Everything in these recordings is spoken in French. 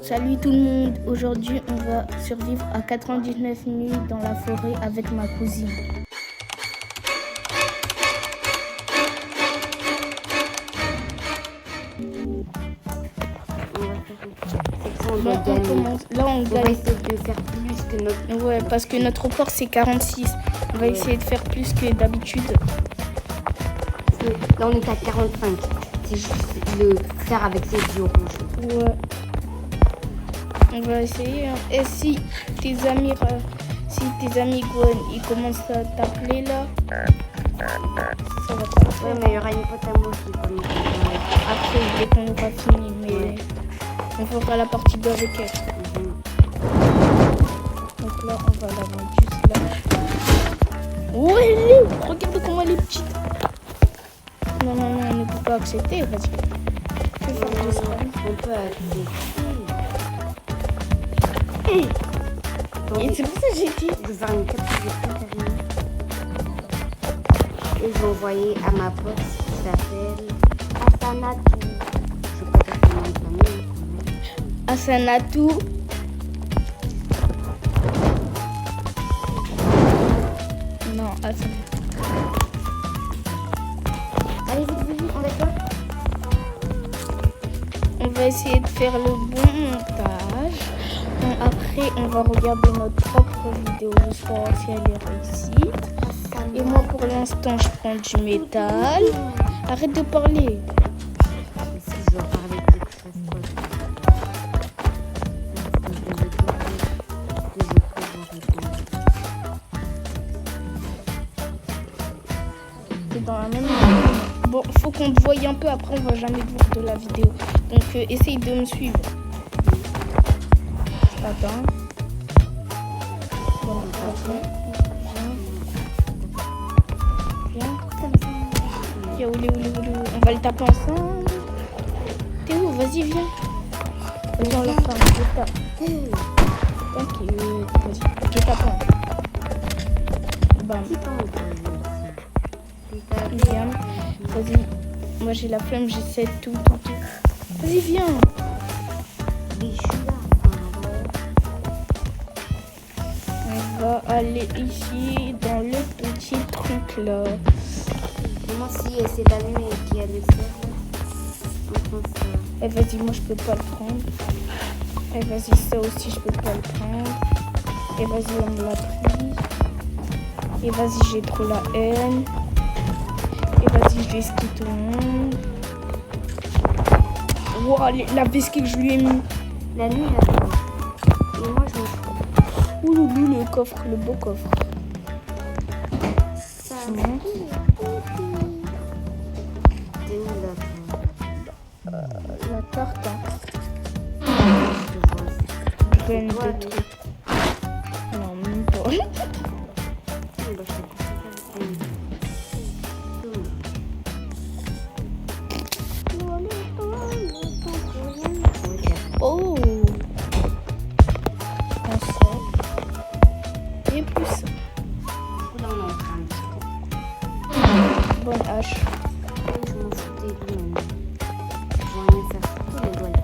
Salut tout le monde, aujourd'hui on va survivre à 99 nuits dans la forêt avec ma cousine. Bon, on commence. Là on va gagne. essayer de faire plus que notre... Ouais, parce que notre record c'est 46. On va essayer de faire plus que d'habitude. Là on est à 45. C'est juste le faire avec ces yeux rouges. Ouais. On va essayer. Hein. Et si tes amis Gwen, ils commencent à t'appeler là, ça va pas le faire. Ouais, mais il y aura une pote à moi qui commence à parler. Après, dès qu'on aura fini, mais Ouais. on fera la partie 2 avec elle. Donc là, on va la mettre juste là. Oh, elle est où? Regarde comment elle est petite. Non, non, non, on ne peut pas accepter. Vas-y. Je vais faire du slam. On peut accepter. Et c'est pour ça que j'ai dit. Je vais faire une capture d'écran terminée. Et je vais envoyer à ma pote qui s'appelle Asanatou. Je sais pas dire son nom de famille. Asanatou. Non, Asanatou. Allez, vite, vite, on est quoi? On va essayer de faire le bon montage. Donc, après, on va regarder notre propre vidéo juste pour voir si elle est réussie. Et moi, pour l'instant, je prends du métal. Arrête de parler. Si je dois parler de quelque chose, quoi. C'est dans la même vidéo. Bon, faut qu'on te voie un peu. Après, on va jamais te voir de la vidéo. Donc, essaye de me suivre. Attends. Bon, attends. Viens. Viens, où, on va le taper ensemble. T'es où? Vas-y, viens. Vas-y, on le tape. Je tape. T'inquiète. Vas-y. Je tape. Bam. Viens. Vas-y. Moi, j'ai la flemme. J'essaie tout. Vas-y, viens. On va aller ici dans le petit truc là. Moi, si c'est la nuit qui a le faire. Et vas-y, moi je peux pas le prendre. Et vas-y, ça aussi je peux pas le prendre. Et vas-y, on me l'a pris. Et vas-y, j'ai trop la haine. Et vas-y, je vais skier tout le monde. Wow, la vesquille que je lui ai mis. La nuit, là. Et moi, je me fous. Ouloulou, le coffre, le beau coffre. Ça, Je monte. t'es où, là? La carte, hein. Je vois. Pleine de Ouais, trucs. Non, même pas. Oh! On sort. Et plus. Là, on est en train de... Bonne hache. Je m'en fous des doigts. Je vais rien faire surtout les doigts.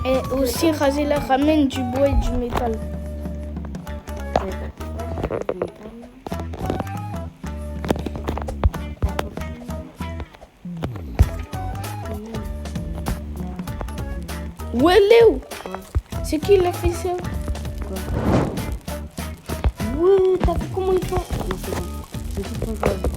Et aussi, Razela ramène du bois et du métal. Où elle est où? C'est qui l'a fait ça? Ouais, t'as vu comment ils font? Non, c'est bon. Je dis qu'on joue avec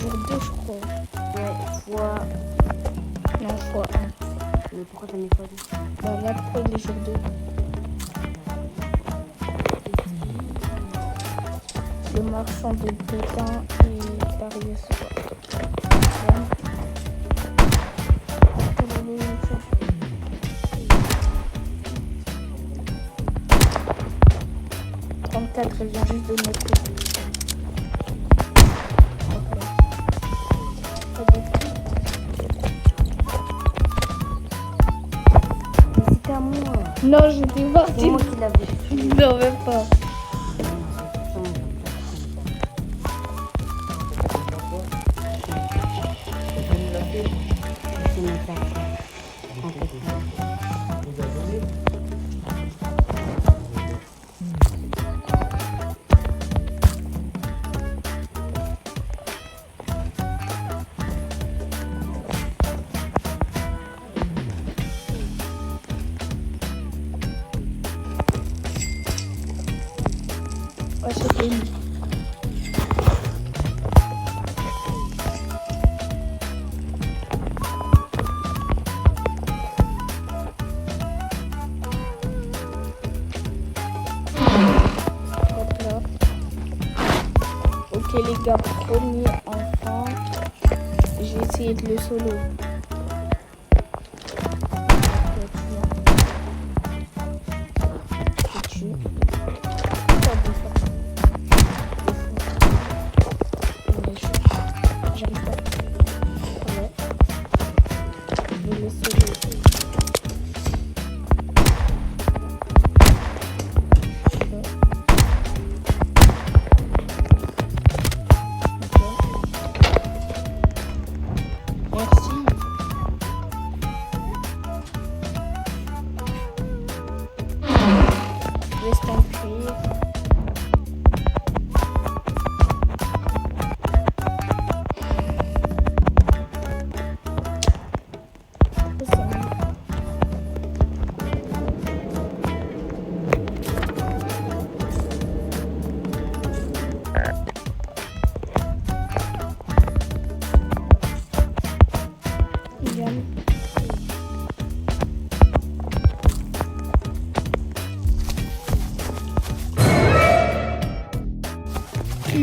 Jour 2, je crois. Ouais, fois... Non, fois 1. Mais pourquoi t'as mis fois 2? Bah là, pourquoi il est jour 2? Le marchand de Pétain et Darius. Elle vient juste de mettre. Non, j'étais partie. C'est moi qui l'avais fait. Non, même pas. Ouais, c'était une. Hop là. Ok les gars, premier enfant. Je vais essayer de le solo.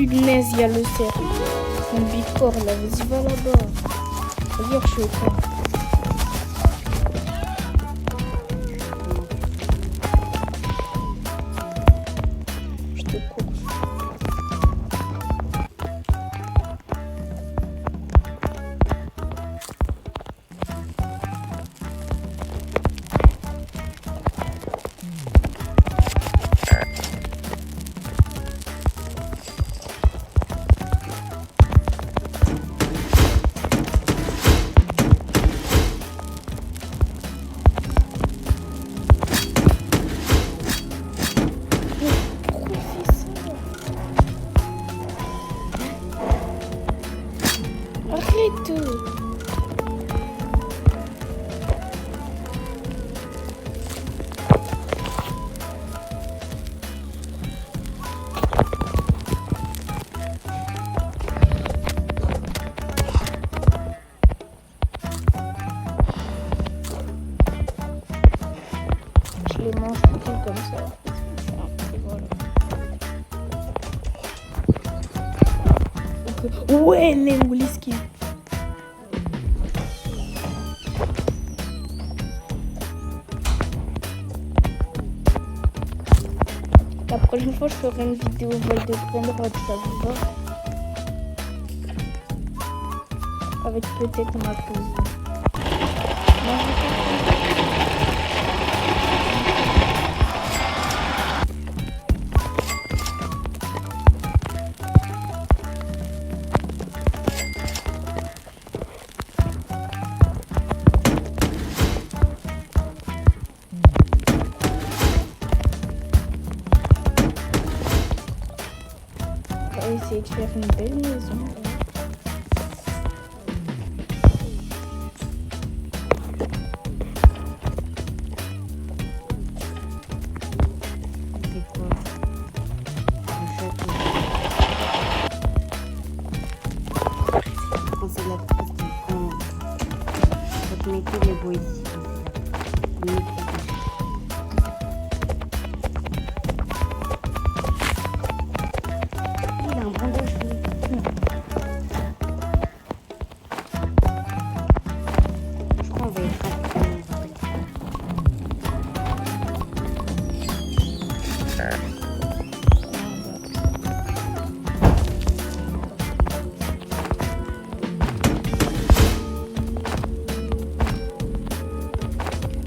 Punaise, il y a le cerf. Son bicor là, vas-y, va là-bas. Regarde, je suis au camp. Je te cours. Arrête. Je les mange tout comme ça. Et voilà. Okay. Ouais, elle est où l'esquive? La prochaine fois, je ferai une vidéo vol de brainrot, ça vous va? Avec peut-être ma cousine. On va essayer de faire une belle maison. C'est quoi? Le château. Quand c'est la place du con, faut te mettre les beaux ici. Il a un bon de cheveux. Je crois qu'on va être rapide.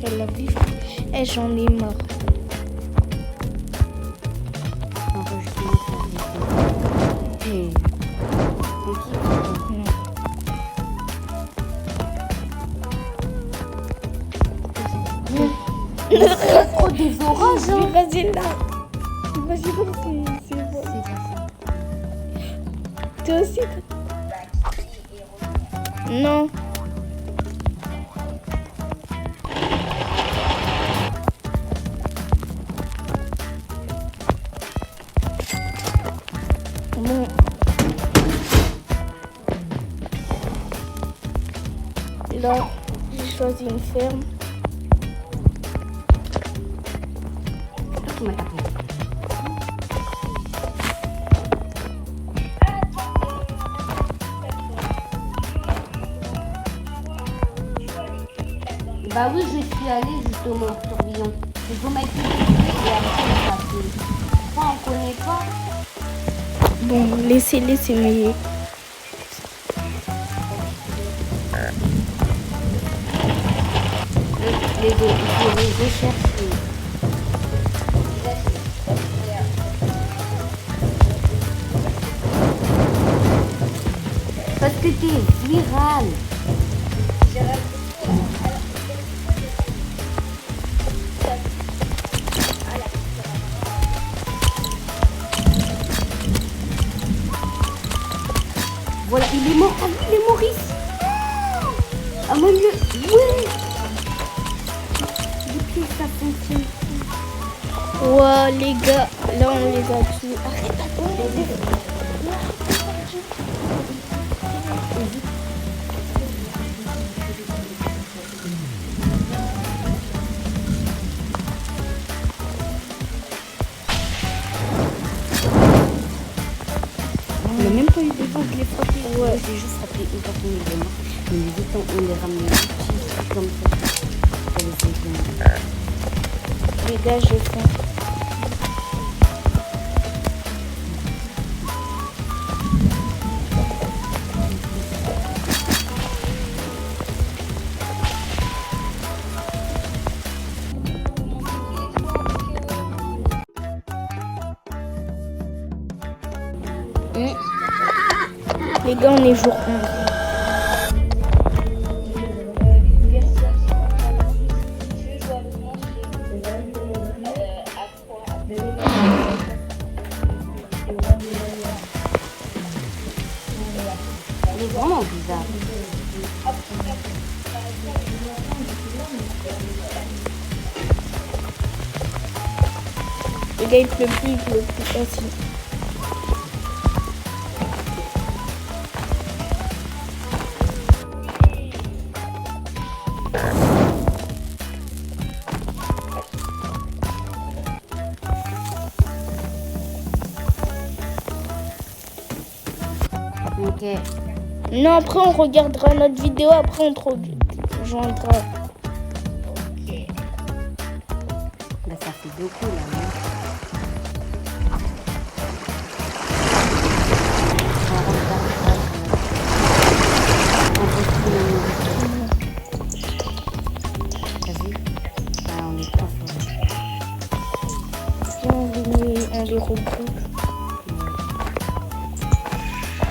Elle a vu. Eh, j'en ai marre. L'enregistrement s'est arrêté. Et... Non. Trop des orages, hein. Vas-y là. Vas-y, c'est bon. C'est pas ça. Toi aussi. Non. Bon. Là, j'ai choisi une ferme. Qui m'a tapé? Bah oui, je suis allée justement au tourbillon. Il faut mettre tout et après ça fait. Ça, on connaît pas. Bon, laissez-les, c'est meilleur. Les deux, il faut les rechercher. Parce que t'es viral. Voilà, il est mort. Ah, il est mort ici. Ah, mon Dieu. Ouais. Depuis, ça fonctionne. Ouais, les gars, là, on les a tués. Arrête, attends. On n'a même pas eu besoin de les frapper. Ouais, j'ai juste frappé une personne qui est morte. Mais les autres, on les ramenait petits comme ça. Ça les fait bien. Les gars, j'ai faim. Les gars, on est jour 11. Elle est vraiment bizarre. Les gars, il pleut plus facile. Ok. Non, après, on regardera notre vidéo. Après, on te rejoindra. Bah, ça fait beaucoup là. Non? T'as vu? Ah, on est trop fort. Viens, on les regroupe.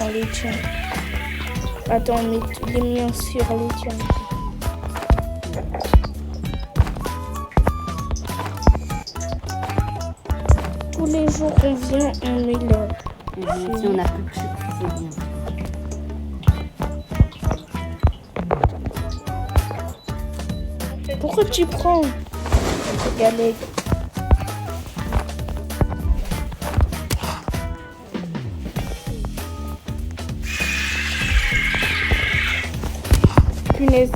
On les tient. Attends, on met les miens sur les tiens. Tous les jours on vient, on est là. Si on a plus que c'est bien. Pourquoi tu prends galette? Punaise.